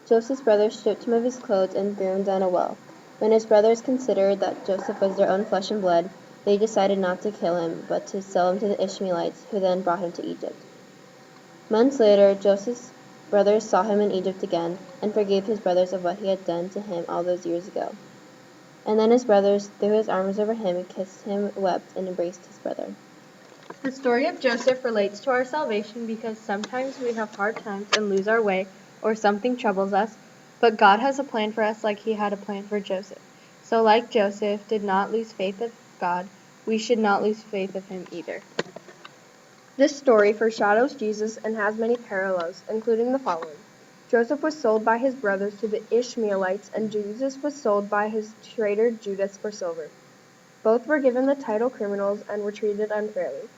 Joseph's brothers stripped him of his clothes and threw him down a well. When his brothers considered that Joseph was their own flesh and blood, they decided not to kill him, but to sell him to the Ishmaelites, who then brought him to Egypt. Months later, Joseph's brothers saw him in Egypt again, and forgave his brothers of what he had done to him all those years ago. And then his brothers threw his arms over him, kissed him, wept, and embraced his brother. The story of Joseph relates to our salvation because sometimes we have hard times and lose our way, or something troubles us, but God has a plan for us like he had a plan for Joseph. So like Joseph did not lose faith of God, we should not lose faith of him either. This story foreshadows Jesus and has many parallels, including the following. Joseph was sold by his brothers to the Ishmaelites, and Jesus was sold by his traitor Judas for silver. Both were given the title criminals and were treated unfairly.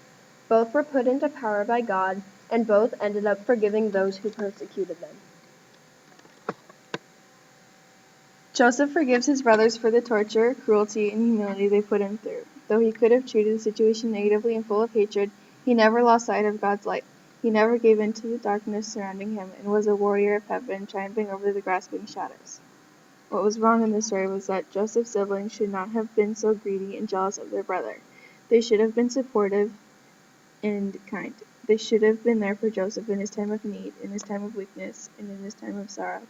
Both were put into power by God, and both ended up forgiving those who persecuted them. Joseph forgives his brothers for the torture, cruelty, and humility they put him through. Though he could have treated the situation negatively and full of hatred, he never lost sight of God's light. He never gave in to the darkness surrounding him and was a warrior of heaven, triumphing over the grasping shadows. What was wrong in this story was that Joseph's siblings should not have been so greedy and jealous of their brother. They should have been supportive and kind. They should have been there for Joseph in his time of need, in his time of weakness, and in his time of sorrow.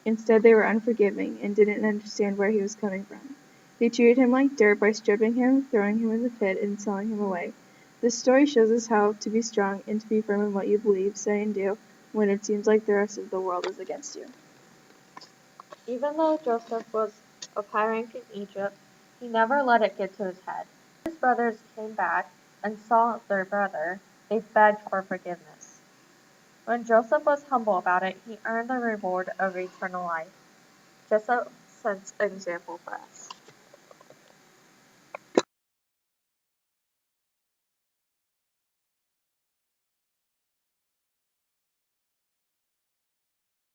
Instead, they were unforgiving and didn't understand where he was coming from. They treated him like dirt by stripping him, throwing him in the pit, and selling him away. This story shows us how to be strong and to be firm in what you believe, say, and do when it seems like the rest of the world is against you. Even though Joseph was of high rank in Egypt, he never let it get to his head. When his brothers came back and saw their brother, they begged for forgiveness. When Joseph was humble about it, he earned the reward of eternal life. Joseph sets an example for us.